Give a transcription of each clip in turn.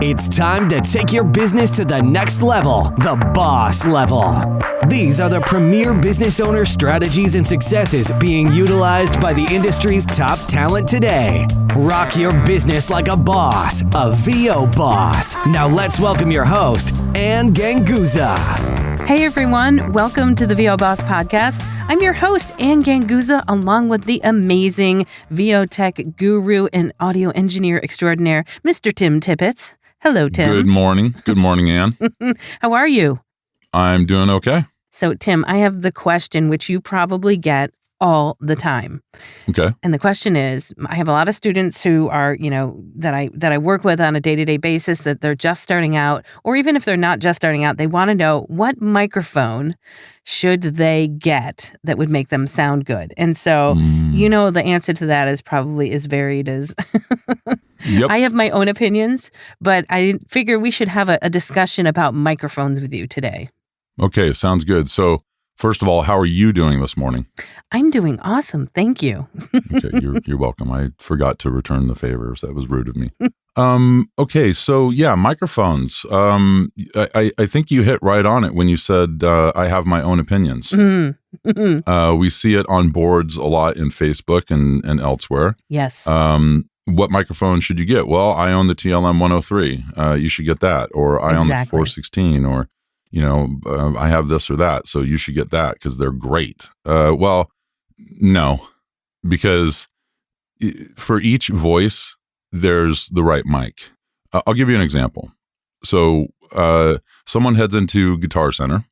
It's time to take your business to the next level, the boss level. These are the premier business owner strategies and successes being utilized by the industry's top talent today. Rock your business like a boss, a VO boss. Now let's welcome your host, Ann Ganguzza. Hey everyone, welcome to the VO Boss Podcast. I'm your host, Ann Ganguzza, along with the amazing VO Tech guru and audio engineer extraordinaire, Mr. Tim Tippett. Hello, Tim. Good morning. Good morning, Ann. How are you? I'm doing okay. So, Tim, I have the question which you probably get all the time. Okay. And the question is, I have a lot of students who are, that I work with on a day-to-day basis that they're just starting out, or even if they're not just starting out, they want to know what microphone should they get that would make them sound good. And so, the answer to that is probably as varied as Yep. I have my own opinions, but I figure we should have a discussion about microphones with you today. Okay, sounds good. So, first of all, how are you doing this morning? I'm doing awesome. Thank you. Okay, you're welcome. I forgot to return the favors. That was rude of me. Okay, so yeah, microphones. I think you hit right on it when you said I have my own opinions. We see it on boards a lot in Facebook and elsewhere. Yes. What microphone should you get? Well, I own the TLM 103. You should get that. Or I own the 416. Or I have this or that, so you should get that because they're great. Well, no, because for each voice, there's the right mic. I'll give you an example. So someone heads into Guitar Center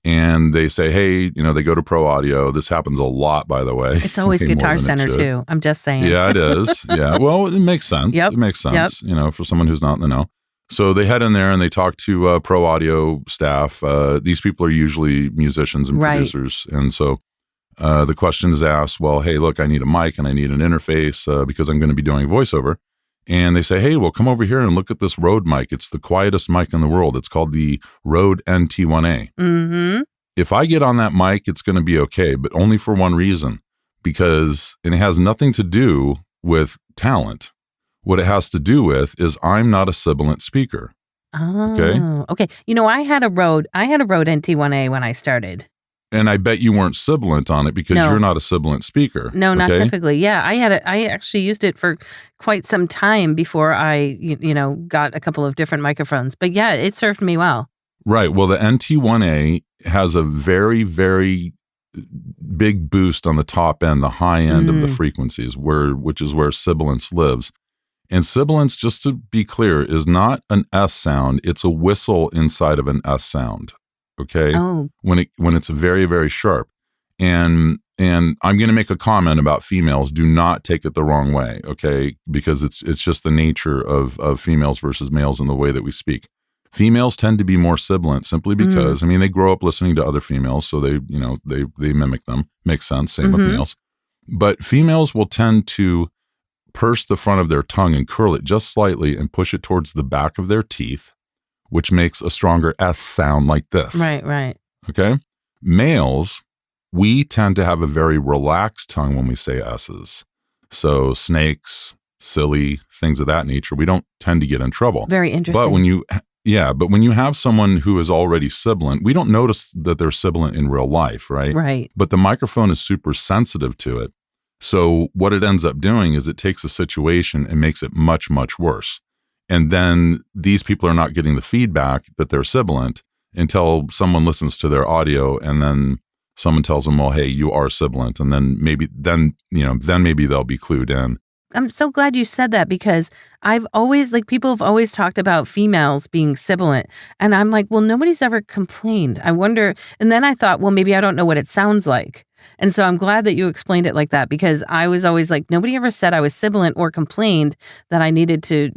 and they say, hey, they go to Pro Audio. This happens a lot, by the way. It's always Guitar Center too. I'm just saying. Yeah, it is. Yeah. Well, it makes sense. Yep. It makes sense, for someone who's not in the know. So they head in there and they talk to Pro Audio staff. These people are usually musicians and producers. And so the question is asked, well, hey, look, I need a mic and I need an interface because I'm going to be doing voiceover. And they say, hey, well, come over here and look at this Rode mic. It's the quietest mic in the world. It's called the Rode NT1A. Mm-hmm. If I get on that mic, it's going to be okay, but only for one reason, and it has nothing to do with talent. What it has to do with is I'm not a sibilant speaker. Oh, okay. I had a Rode NT1A when I started. And I bet you weren't sibilant on it because you're not a sibilant speaker. No, not typically. Yeah, I actually used it for quite some time before I, got a couple of different microphones. But yeah, it served me well. Right. Well, the NT1A has a very, very big boost on the top end, the high end of the frequencies, which is where sibilance lives. And sibilance, just to be clear, is not an S sound. It's a whistle inside of an S sound. Okay. Oh. When it's very, very sharp. And I'm going to make a comment about females. Do not take it the wrong way. Okay. Because it's just the nature of females versus males in the way that we speak. Females tend to be more sibilant simply because, they grow up listening to other females. So they mimic them. Makes sense. Same with males. But females will tend to purse the front of their tongue and curl it just slightly and push it towards the back of their teeth, which makes a stronger S sound like this. Right. Okay. Males, we tend to have a very relaxed tongue when we say S's. So snakes, silly, things of that nature, we don't tend to get in trouble. Very interesting. But when you have someone who is already sibilant, we don't notice that they're sibilant in real life, right? Right. But the microphone is super sensitive to it. So what it ends up doing is it takes a situation and makes it much, much worse. And then these people are not getting the feedback that they're sibilant until someone listens to their audio and then someone tells them, well, hey, you are sibilant. And then maybe they'll be clued in. I'm so glad you said that because people have always talked about females being sibilant. And I'm like, well, nobody's ever complained. I wonder. And then I thought, well, maybe I don't know what it sounds like. And so I'm glad that you explained it like that because I was always like, nobody ever said I was sibilant or complained that I needed to,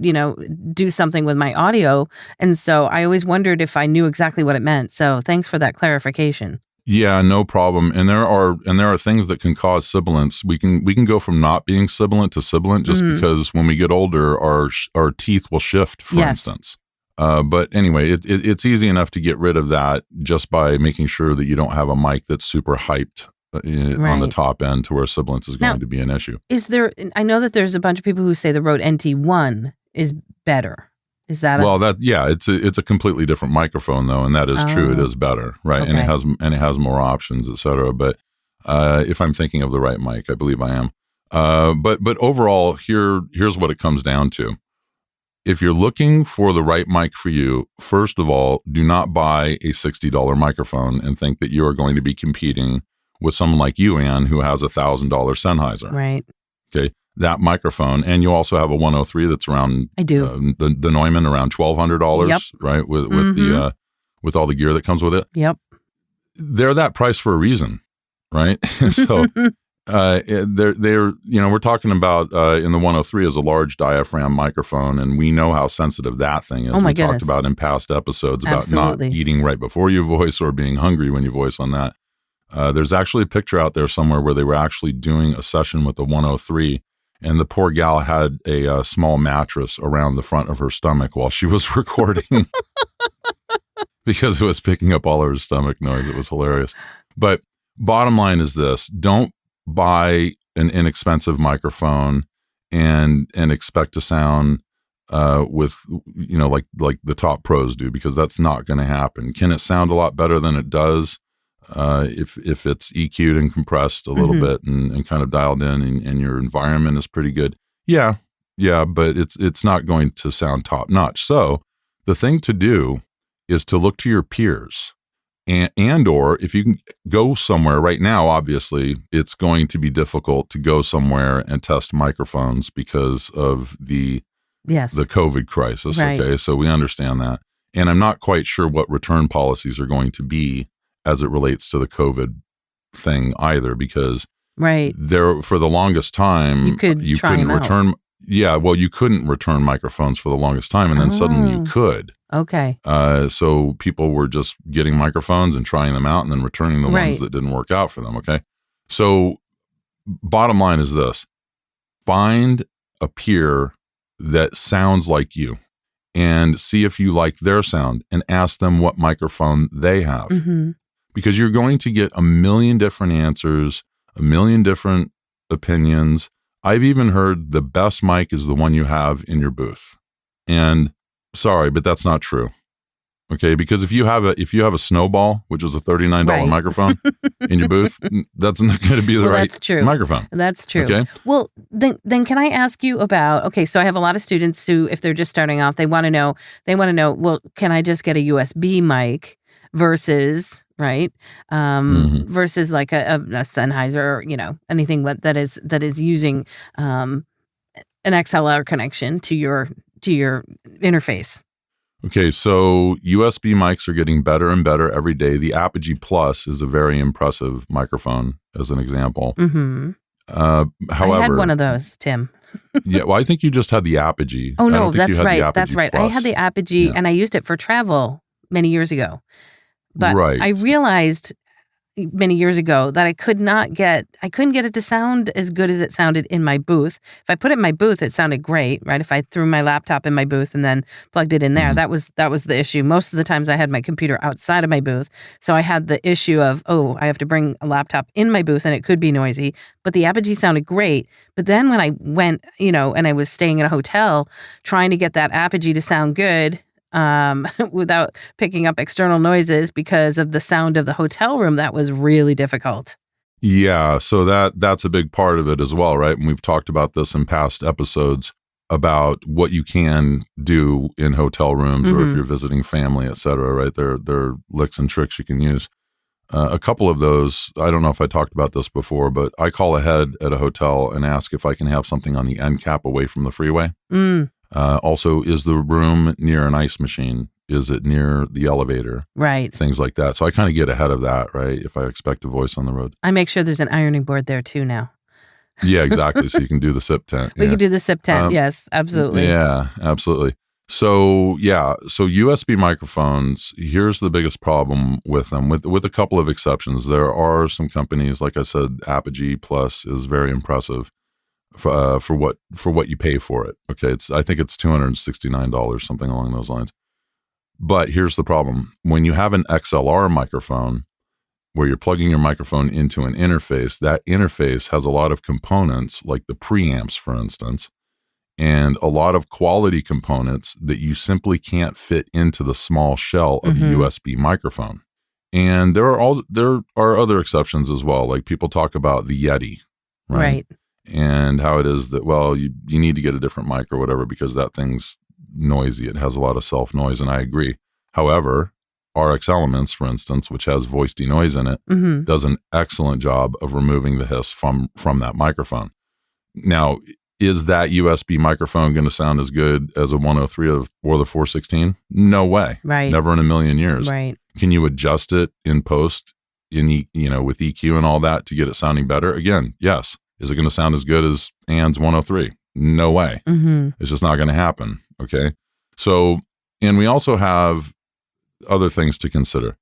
do something with my audio. And so I always wondered if I knew exactly what it meant. So thanks for that clarification. Yeah, no problem. And there are things that can cause sibilance. We can go from not being sibilant to sibilant just because when we get older, our teeth will shift, for instance. But anyway, it's easy enough to get rid of that just by making sure that you don't have a mic that's super hyped on the top end to where sibilance is going to be an issue. I know that there's a bunch of people who say the Rode NT1 is better. Is that it's a completely different microphone though, and that is true. It is better, right? Okay. And it has more options, et cetera. But if I'm thinking of the right mic, I believe I am. But overall, here's what it comes down to. If you're looking for the right mic for you, first of all, do not buy a $60 microphone and think that you are going to be competing with someone like you, Ann, who has a $1,000 Sennheiser. Right. Okay. That microphone, and you also have a 103 that's around. I do. The Neumann around $1,200, Yep. right? With all the gear that comes with it. Yep. They're that price for a reason, right? So they're we're talking about in the 103 is a large diaphragm microphone, and we know how sensitive that thing is. Oh my we goodness. talked about in past episodes about Absolutely. not eating right before you voice or being hungry when you voice on that. There's actually a picture out there somewhere where they were actually doing a session with the 103. And the poor gal had a small mattress around the front of her stomach while she was recording because it was picking up all her stomach noise. It was hilarious. But bottom line is this: don't buy an inexpensive microphone and expect to sound with like the top pros do, because that's not going to happen. Can it sound a lot better than it does? If it's EQ'd and compressed a little bit and kind of dialed in and your environment is pretty good. Yeah, but it's not going to sound top notch. So the thing to do is to look to your peers and or if you can go somewhere right now, obviously it's going to be difficult to go somewhere and test microphones because of the COVID crisis. Right. Okay. So we understand that. And I'm not quite sure what return policies are going to be as it relates to the COVID thing either, because there for the longest time you couldn't return. Yeah, well, you couldn't return microphones for the longest time, and then suddenly you could. Okay. So people were just getting microphones and trying them out, and then returning the ones that didn't work out for them. Okay. So bottom line is this: find a peer that sounds like you, and see if you like their sound, and ask them what microphone they have. Mm-hmm. Because you're going to get a million different answers, a million different opinions. I've even heard the best mic is the one you have in your booth. And sorry, but that's not true. Okay, because if you have a Snowball, which is a $39 microphone in your booth, that's not going to be the right microphone. That's true. Okay. Well, then can I ask you about, so I have a lot of students who, if they're just starting off, they want to know, well, can I just get a USB mic versus versus like a Sennheiser or, anything that is using an XLR connection to your interface. Okay, so USB mics are getting better and better every day. The Apogee Plus is a very impressive microphone, as an example. Mm-hmm. However, I had one of those, Tim. Yeah, well, I think you just had the Apogee. Oh no, that's right. That's right. Plus. I had the Apogee, and I used it for travel many years ago. But I realized many years ago that I couldn't get it to sound as good as it sounded in my booth. If I put it in my booth, it sounded great, right? If I threw my laptop in my booth and then plugged it in there, that was the issue. Most of the times I had my computer outside of my booth. So I had the issue of, I have to bring a laptop in my booth and it could be noisy. But the Apogee sounded great. But then when I went, and I was staying in a hotel trying to get that Apogee to sound good, without picking up external noises because of the sound of the hotel room, that was really difficult. Yeah, so that's a big part of it as well, right? And we've talked about this in past episodes about what you can do in hotel rooms or if you're visiting family, et cetera, right? There are licks and tricks you can use. A couple of those, I don't know if I talked about this before, but I call ahead at a hotel and ask if I can have something on the end cap away from the freeway. Also, is the room near an ice machine? Is it near the elevator? Right. Things like that. So I kind of get ahead of that, right? If I expect a voice on the road. I make sure there's an ironing board there too now. Yeah, exactly. So you can do the sip tent. We can do the sip tent. Yes, absolutely. Yeah, absolutely. So USB microphones, here's the biggest problem with them, with a couple of exceptions. There are some companies, like I said, Apogee Plus is very impressive. For what you pay for it. Okay, I think it's $269, something along those lines. But here's the problem. When you have an XLR microphone where you're plugging your microphone into an interface, that interface has a lot of components like the preamps, for instance, and a lot of quality components that you simply can't fit into the small shell of a USB microphone. And there are other exceptions as well. Like people talk about the Yeti, right? And how it is that, well, you need to get a different mic or whatever because that thing's noisy. It has a lot of self noise, and I agree. However, RX Elements, for instance, which has voice denoise in it, does an excellent job of removing the hiss from that microphone. Now, is that USB microphone going to sound as good as a 103 or the 416? No way. Right. Never in a million years. Right. Can you adjust it in post with EQ and all that to get it sounding better? Again, yes. Is it going to sound as good as Ann's 103? No way. It's just not going to happen. Okay. So, and we also have other things to consider.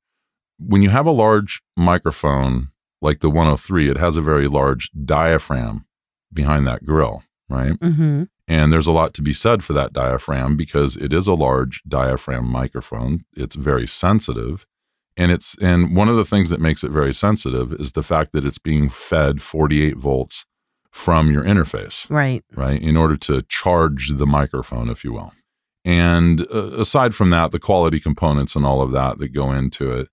When you have a large microphone like the 103, it has a very large diaphragm behind that grill, right? And there's a lot to be said for that diaphragm because it is a large diaphragm microphone. It's very sensitive. And one of the things that makes it very sensitive is the fact that it's being fed 48 volts from your interface. Right. In order to charge the microphone, if you will. And aside from that, the quality components and all of that go into it,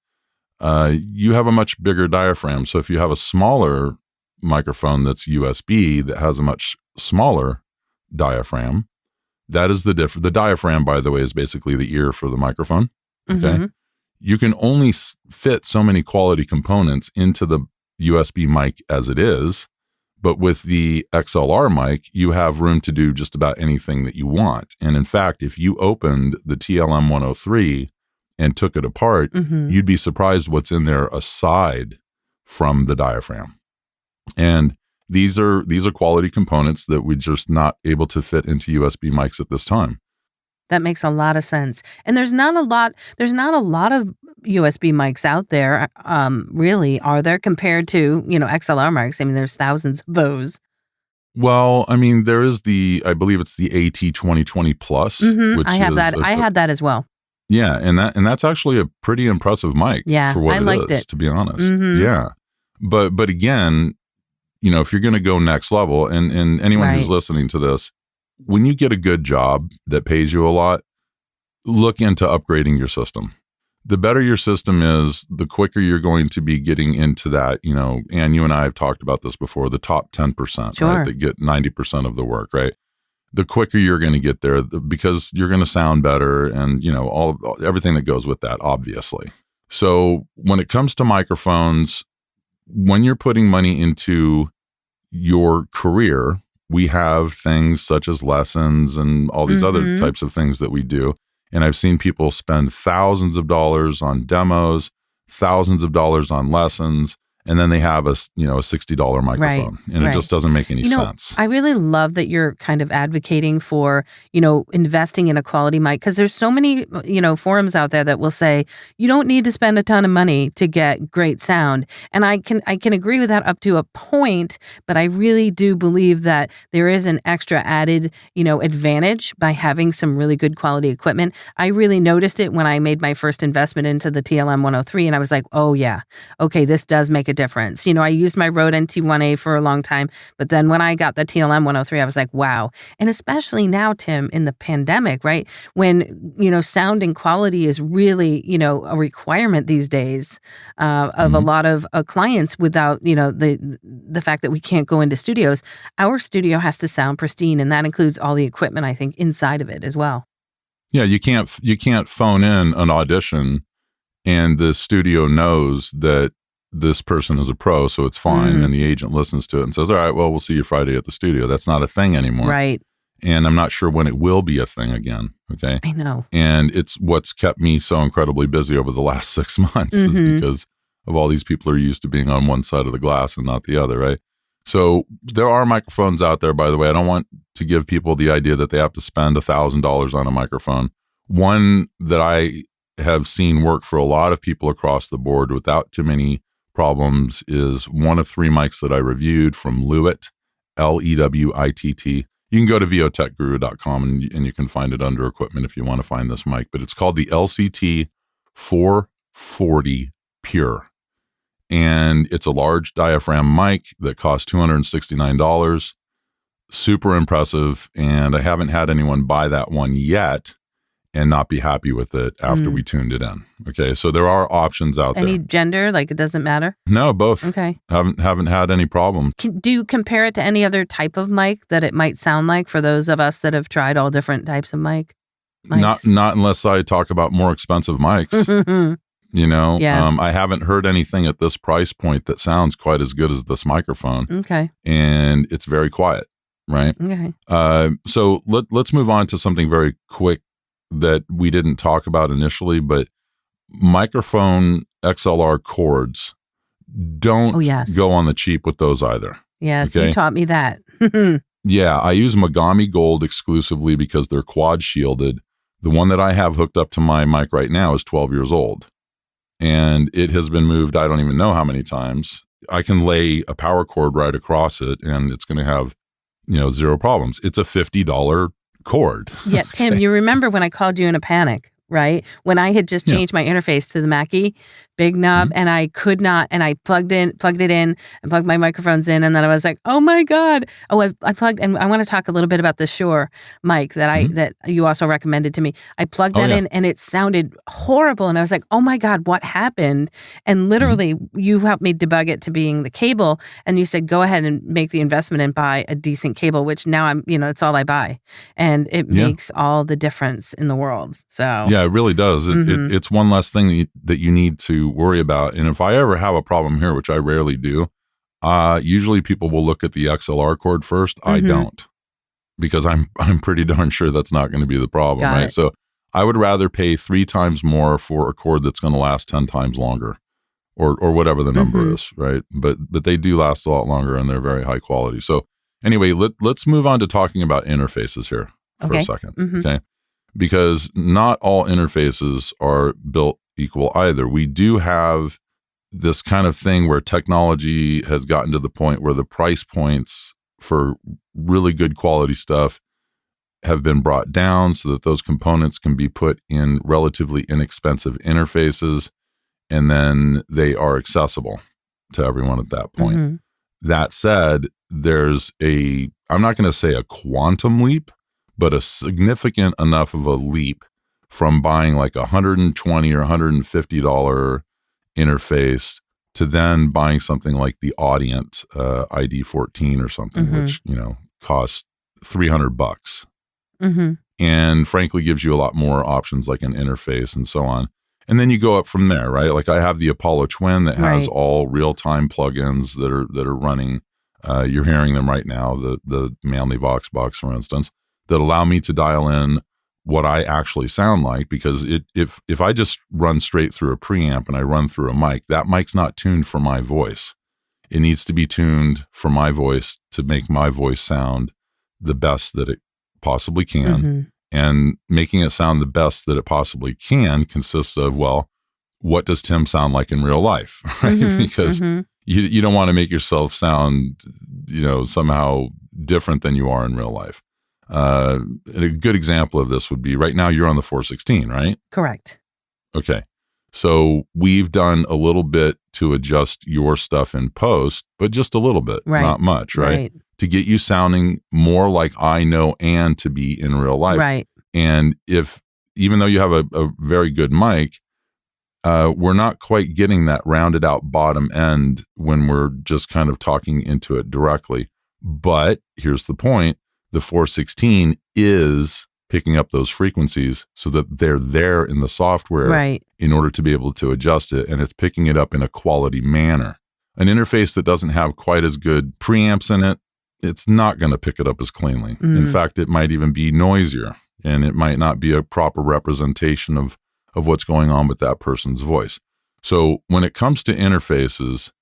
you have a much bigger diaphragm. So if you have a smaller microphone that's USB that has a much smaller diaphragm, that is the difference. The diaphragm, by the way, is basically the ear for the microphone. Okay. You can only fit so many quality components into the USB mic as it is. But with the XLR mic, you have room to do just about anything that you want. And in fact, if you opened the TLM 103 and took it apart, you'd be surprised what's in there aside from the diaphragm. And these are quality components that we're just not able to fit into USB mics at this time. That makes a lot of sense. And there's not a lot of USB mics out there, really, are there, compared to, XLR mics? I mean, there's thousands of those. Well, I mean, there is I believe it's the AT2020 Plus. Which I have that. I had that as well. Yeah, and that's actually a pretty impressive mic for what I liked it, to be honest. Yeah. But again, if you're going to go next level, and anyone who's listening to this, when you get a good job that pays you a lot, look into upgrading your system. The better your system is, the quicker you're going to be getting into that, and you and I have talked about this before, the top 10%, right, that get 90% of the work, right? The quicker you're going to get there because you're going to sound better and, everything that goes with that, obviously. So when it comes to microphones, when you're putting money into your career, we have things such as lessons and all these other types of things that we do. And I've seen people spend thousands of dollars on demos, thousands of dollars on lessons, and then they have a $60 microphone, and it just doesn't make any sense. I really love that you're kind of advocating for, investing in a quality mic, because there's so many, forums out there that will say you don't need to spend a ton of money to get great sound. And I can agree with that up to a point, but I really do believe that there is an extra added, advantage by having some really good quality equipment. I really noticed it when I made my first investment into the TLM 103, and I was like, oh yeah, okay, this does make a difference. I used my Rode NT1A for a long time, but then when I got the TLM 103, I was like, wow. And especially now, Tim, in the pandemic, right? When, sound and quality is really, a requirement these days of a lot of clients without, the fact that we can't go into studios. Our studio has to sound pristine, and that includes all the equipment, I think, inside of it as well. Yeah, you can't phone in an audition and the studio knows that this person is a pro, so it's fine. And the agent listens to it and says, all right, well, we'll see you Friday at the studio. That's not a thing anymore. Right. And I'm not sure when it will be a thing again. Okay. I know. And it's what's kept me so incredibly busy over the last 6 months is because of all these people are used to being on one side of the glass and not the other. Right. So there are microphones out there, by the way. I don't want to give people the idea that they have to spend $1,000 on a microphone. One that I have seen work for a lot of people across the board without too many problems is one of 3 mics that I reviewed from Lewitt, Lewitt. You can go to VOTechGuru.com and you can find it under equipment if you want to find this mic, but it's called the LCT 440 Pure. And it's a large diaphragm mic that costs $269. super impressive. And I haven't had anyone buy that one yet and not be happy with it after we tuned it in. Okay. So there are options out Any there. gender? Like it doesn't matter? No, both. Okay. Haven't had any problem. Do you compare it to any other type of mic that it might sound like for those of us that have tried all different types of mics? Not unless I talk about more expensive mics. You know, Yeah. I haven't heard anything at this price point that sounds quite as good as this microphone. Okay. And it's very quiet, right? Okay. So let's move on to something very quick that we didn't talk about initially, but microphone XLR cords, don't go on the cheap with those either. Yes, okay? you taught me that. Yeah, I use Mogami Gold exclusively because they're quad shielded. The one that I have hooked up to my mic right now is 12 years old. And it has been moved, I don't even know how many times. I can lay a power cord right across it and it's going to have, zero problems. It's a $50 cord. Yeah, Tim, you remember when I called you in a panic, right? When I had just changed my interface to the Mackie big knob and I could not, and I plugged it in and plugged my microphones in. And then I was like, oh my God. Oh, I plugged, and I want to talk a little bit about the Shure mic that you also recommended to me. I plugged that in and it sounded horrible. And I was like, oh my God, what happened? And literally you helped me debug it to being the cable. And you said, go ahead and make the investment and buy a decent cable, which now that's all I buy. And it makes all the difference in the world. So yeah, it really does. It's one less thing that you need to worry about. And if I ever have a problem here, which I rarely do, usually people will look at the XLR cord first. I don't, because I'm pretty darn sure that's not going to be the problem, Got right? it. So I would rather pay 3 times more for a cord that's going to last 10 times longer, or whatever the number is, right? But they do last a lot longer and they're very high quality. So anyway, let's move on to talking about interfaces here for a second, okay? Because not all interfaces are built equal either. We do have this kind of thing where technology has gotten to the point where the price points for really good quality stuff have been brought down so that those components can be put in relatively inexpensive interfaces, and then they are accessible to everyone at that point. That said, there's I'm not going to say a quantum leap, but a significant enough of a leap from buying like $120 or $150 interface to then buying something like the Audient ID14 or something, which, costs $300 and frankly gives you a lot more options like an interface and so on. And then you go up from there, right? Like I have the Apollo Twin that has all real-time plugins that are running. You're hearing them right now, the Manley Vox box, for instance, that allow me to dial in what I actually sound like, because if I just run straight through a preamp and I run through a mic, that mic's not tuned for my voice. It needs to be tuned for my voice to make my voice sound the best that it possibly can. And making it sound the best that it possibly can consists of, well, what does Tim sound like in real life? Right? Because you don't want to make yourself sound, somehow different than you are in real life. A good example of this would be right now you're on the 416, right? Correct. Okay. So we've done a little bit to adjust your stuff in post, but just a little bit, not much, right? To get you sounding more like I know and to be in real life. Right. And even though you have a very good mic, we're not quite getting that rounded out bottom end when we're just kind of talking into it directly. But here's the point. The 416 is picking up those frequencies so that they're there in the software in order to be able to adjust it. And it's picking it up in a quality manner. An interface that doesn't have quite as good preamps in it, it's not going to pick it up as cleanly. In fact, it might even be noisier, and it might not be a proper representation of what's going on with that person's voice. So when it comes to interfaces,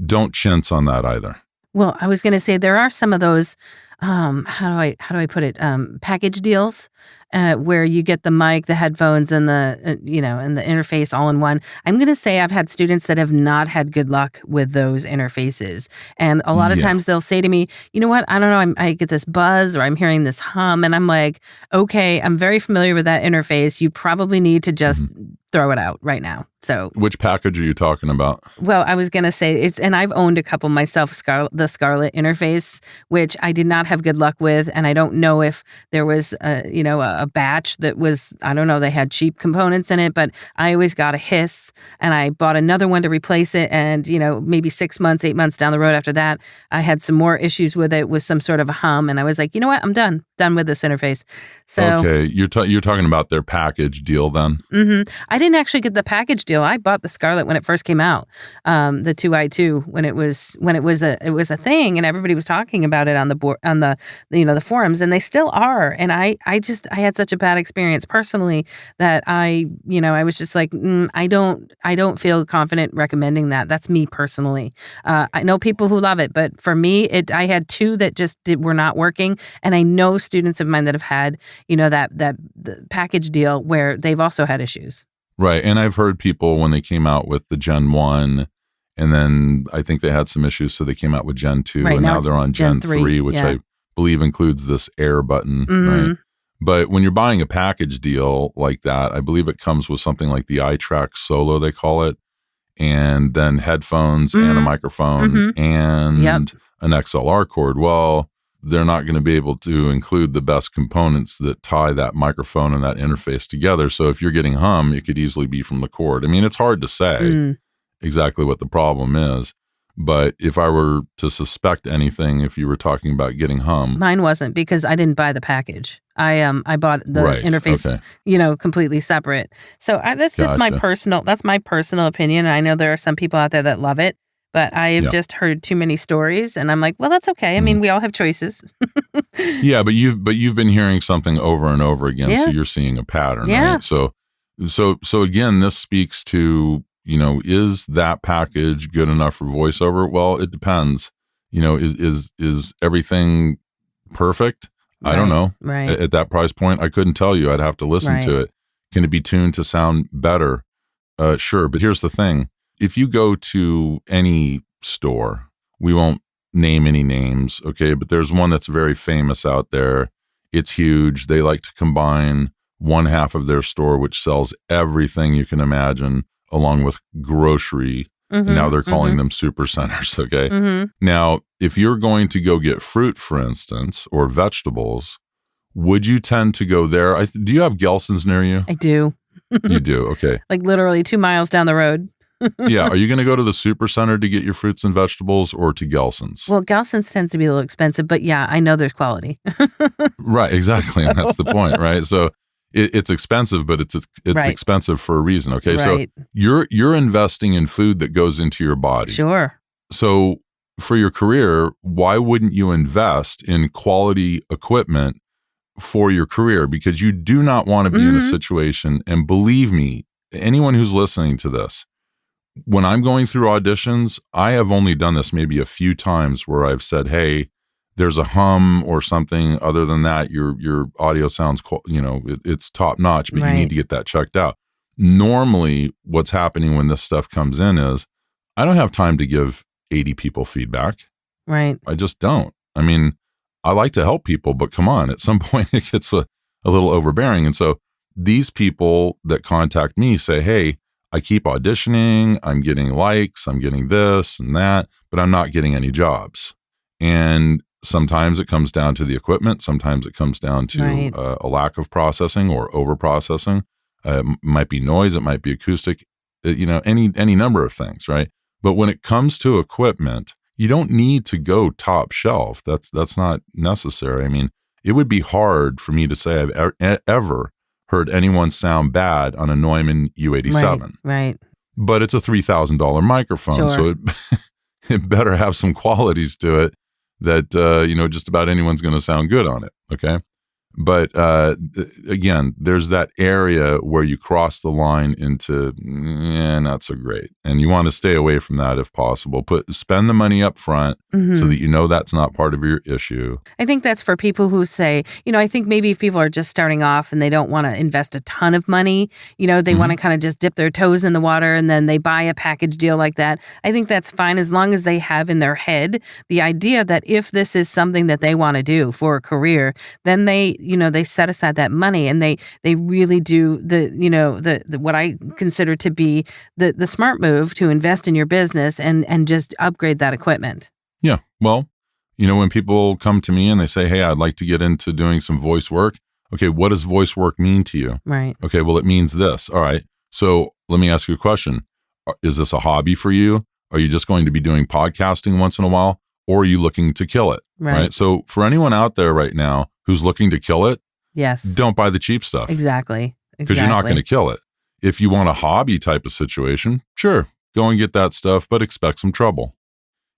don't chintz on that either. Well, I was going to say there are some of those, how do I put it, package deals where you get the mic, the headphones, and the and the interface all in one. I'm going to say I've had students that have not had good luck with those interfaces, and a lot of times they'll say to me, you know what, I don't know, I get this buzz or I'm hearing this hum, and I'm like, okay, I'm very familiar with that interface. You probably need to just throw it out right now. So which package are you talking about? Well, I was going to say and I've owned a couple myself, the Scarlett interface, which I did not have good luck with. And I don't know if there was, a batch that was, I don't know, they had cheap components in it, but I always got a hiss and I bought another one to replace it. And, maybe 6 months, 8 months down the road after that, I had some more issues with it with some sort of a hum. And I was like, you know what? I'm done with this interface. So, okay. You're talking about their package deal then? Mm-hmm. I didn't actually get the package deal. I bought the Scarlett when it first came out, the 2i2 when it was a thing, and everybody was talking about it on the forums, and they still are. And I had such a bad experience personally that I was just like, I don't feel confident recommending that. That's me personally. I know people who love it, but for me, I had two that just were not working, and I know students of mine that have had that the package deal where they've also had issues. Right. And I've heard people when they came out with the Gen 1, and then I think they had some issues, so they came out with Gen 2, right, and now they're on Gen 3, which I believe includes this air button, right? But when you're buying a package deal like that, I believe it comes with something like the iTrack Solo, they call it, and then headphones and a microphone and an XLR cord. Well, they're not going to be able to include the best components that tie that microphone and that interface together. So if you're getting hum, it could easily be from the cord. I mean, it's hard to say exactly what the problem is, but if I were to suspect anything, if you were talking about getting hum. Mine wasn't, because I didn't buy the package. I bought the interface, completely separate. So that's just my personal opinion. I know there are some people out there that love it. But I've just heard too many stories, and I'm like, well, that's okay. I mean, we all have choices. Yeah, but you've been hearing something over and over again, so you're seeing a pattern, right? So again, this speaks to, is that package good enough for voiceover? Well, it depends. Is everything perfect? I don't know. Right. At that price point, I couldn't tell you. I'd have to listen to it. Can it be tuned to sound better? Sure, but here's the thing. If you go to any store, we won't name any names, okay? But there's one that's very famous out there. It's huge. They like to combine one half of their store, which sells everything you can imagine, along with grocery. And now they're calling them super centers, okay? Now, if you're going to go get fruit, for instance, or vegetables, would you tend to go there? Do you have Gelson's near you? I do. You do, okay. Like literally 2 miles down the road. Yeah. Are you going to go to the super center to get your fruits and vegetables, or to Gelson's? Well, Gelson's tends to be a little expensive, but yeah, I know there's quality. Right. Exactly. And that's the point, right? So it's expensive, but it's expensive for a reason. Okay. Right. So you're investing in food that goes into your body. Sure. So for your career, why wouldn't you invest in quality equipment for your career? Because you do not want to be in a situation, and believe me, anyone who's listening to this, when I'm going through auditions, I have only done this maybe a few times where I've said, hey, there's a hum or something. Other than that, your audio sounds, it's top notch, but you need to get that checked out. Normally, what's happening when this stuff comes in is I don't have time to give 80 people feedback. Right. I just don't. I mean, I like to help people, but come on, at some point it gets a little overbearing. And so these people that contact me say, hey, I keep auditioning, I'm getting likes, I'm getting this and that, but I'm not getting any jobs. And sometimes it comes down to the equipment. Sometimes it comes down to a lack of processing or over processing. It might be noise. It might be acoustic, any number of things, right? But when it comes to equipment, you don't need to go top shelf. That's not necessary. I mean, it would be hard for me to say I've ever heard anyone sound bad on a Neumann U87. Right. But it's a $3,000 microphone, so it better have some qualities to it that, just about anyone's going to sound good on it, okay? But again, there's that area where you cross the line into not so great, and you want to stay away from that if possible. Spend the money up front so that that's not part of your issue. I think that's for people who say, I think maybe if people are just starting off and they don't want to invest a ton of money, they want to kind of just dip their toes in the water and then they buy a package deal like that. I think that's fine as long as they have in their head the idea that if this is something that they want to do for a career, then they they set aside that money and they really do the what I consider to be the smart move to invest in your business and just upgrade that equipment. Yeah. Well, when people come to me and they say, hey, I'd like to get into doing some voice work. Okay, what does voice work mean to you? Right. Okay, well, it means this. All right. So let me ask you a question. Is this a hobby for you? Are you just going to be doing podcasting once in a while? Or are you looking to kill it? Right. So for anyone out there right now who's looking to kill it, yes, don't buy the cheap stuff. Exactly. Because you're not going to kill it. If you want a hobby type of situation, sure, go and get that stuff, but expect some trouble.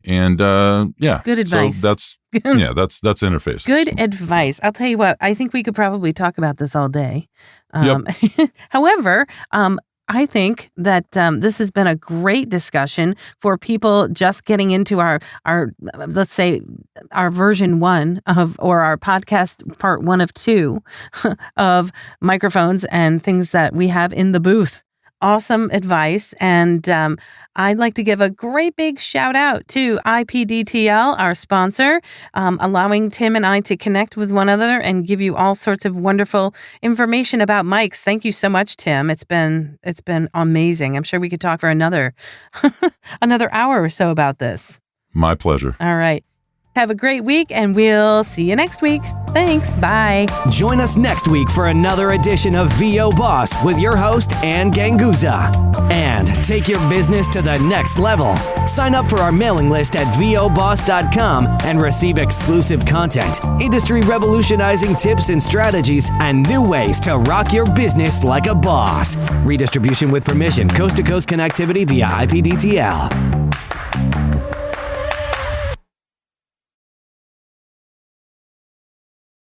And good advice. So that's interface. Good advice. I'll tell you what, I think we could probably talk about this all day. Yep. However, I think that this has been a great discussion for people just getting into our let's say our version 1 or our podcast part 1 of 2 of microphones and things that we have in the booth. Awesome advice. And I'd like to give a great big shout out to IPDTL, our sponsor, allowing Tim and I to connect with one another and give you all sorts of wonderful information about mics. Thank you so much, Tim. It's been amazing. I'm sure we could talk for another hour or so about this. My pleasure. All right. Have a great week, and we'll see you next week. Thanks. Bye. Join us next week for another edition of VO Boss with your host, Ann Ganguza. And take your business to the next level. Sign up for our mailing list at voboss.com and receive exclusive content, industry revolutionizing tips and strategies, and new ways to rock your business like a boss. Redistribution with permission, coast-to-coast connectivity via IPDTL.